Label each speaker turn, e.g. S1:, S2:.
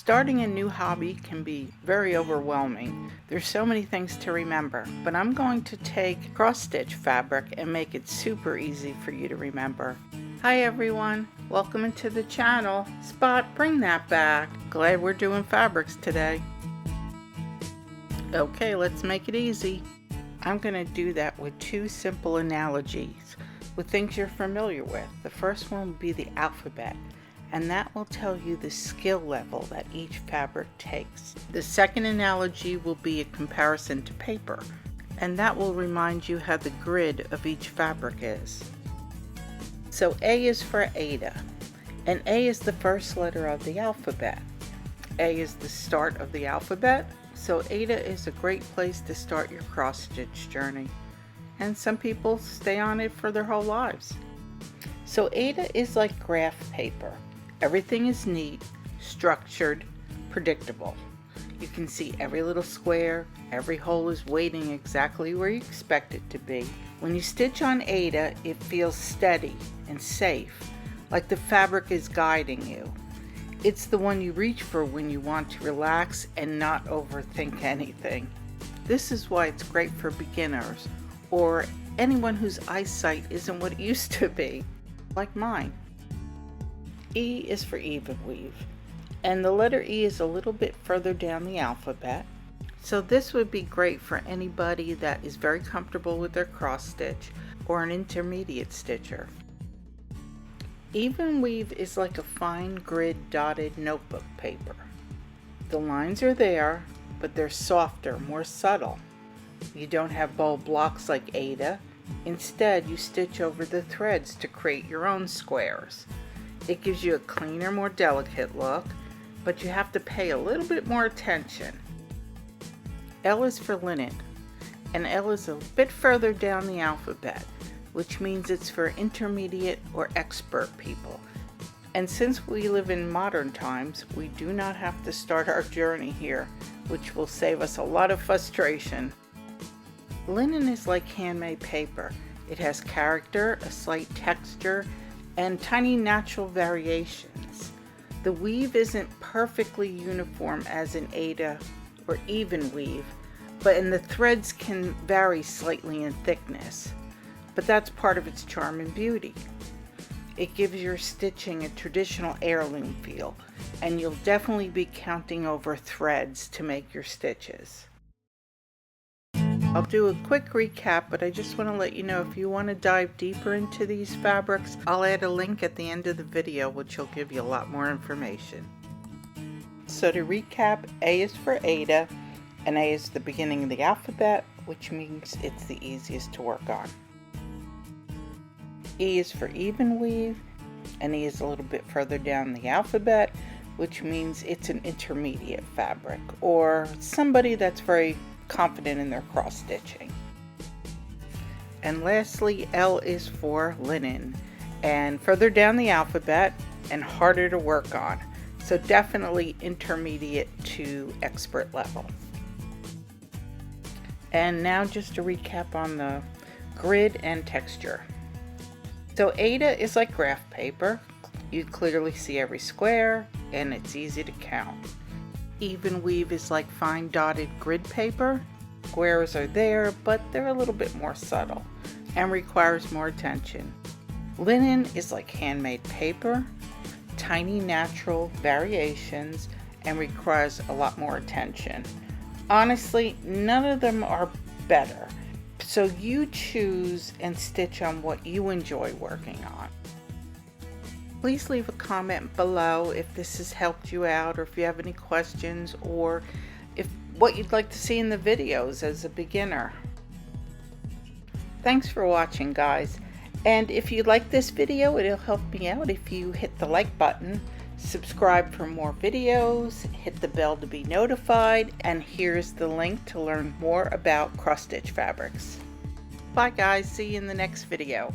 S1: Starting a new hobby can be very overwhelming. There's so many things to remember, but I'm going to take cross-stitch fabric and make it super easy for you to remember. Hi everyone, welcome into the channel. Spot, bring that back. Glad we're doing fabrics today. Okay, let's make it easy. I'm going to do that with two simple analogies with things you're familiar with. The first one will be the alphabet, and that will tell you the skill level that each fabric takes. The second analogy will be a comparison to paper, and that will remind you how the grid of each fabric is. So A is for Aida, and A is the first letter of the alphabet. A is the start of the alphabet, so Aida is a great place to start your cross-stitch journey, and some people stay on it for their whole lives. So Aida is like graph paper. Everything is neat, structured, predictable. You can see every little square, every hole is waiting exactly where you expect it to be. When you stitch on Aida, it feels steady and safe, like the fabric is guiding you. It's the one you reach for when you want to relax and not overthink anything. This is why it's great for beginners or anyone whose eyesight isn't what it used to be, like mine. E is for Evenweave, and the letter E is a little bit further down the alphabet, so this would be great for anybody that is very comfortable with their cross stitch or an intermediate stitcher. Evenweave is like a fine grid dotted notebook paper. The lines are there, but they're softer, more subtle. You don't have bold blocks like Aida. Instead, you stitch over the threads to create your own squares. It gives you a cleaner, more delicate look, but you have to pay a little bit more attention. L is for linen, and L is a bit further down the alphabet, which means it's for intermediate or expert people. And since we live in modern times, we do not have to start our journey here, which will save us a lot of frustration. Linen is like handmade paper. It has character, a slight texture, and tiny natural variations. The weave isn't perfectly uniform as in Aida or Evenweave, and the threads can vary slightly in thickness, but that's part of its charm and beauty. It gives your stitching a traditional heirloom feel, and you'll definitely be counting over threads to make your stitches. I'll do a quick recap, but I just want to let you know if you want to dive deeper into these fabrics, I'll add a link at the end of the video which will give you a lot more information. So to recap, A is for Aida, and A is the beginning of the alphabet, which means it's the easiest to work on. E is for Evenweave, and E is a little bit further down the alphabet, which means it's an intermediate fabric, or somebody that's very confident in their cross stitching. And lastly, L is for linen, and further down the alphabet and harder to work on, so definitely intermediate to expert level. And now just to recap on the grid and texture. So Aida is like graph paper. You clearly see every square and it's easy to count. Evenweave is like fine dotted grid paper. Squares are there, but they're a little bit more subtle and requires more attention. Linen is like handmade paper, tiny natural variations, and requires a lot more attention. Honestly, none of them are better, so you choose and stitch on what you enjoy working on. Please leave a comment below if this has helped you out, or if you have any questions, or if what you'd like to see in the videos as a beginner. Thanks for watching, guys, and if you like this video, it'll help me out if you hit the like button, subscribe for more videos, hit the bell to be notified, and here's the link to learn more about cross-stitch fabrics. Bye guys, see you in the next video.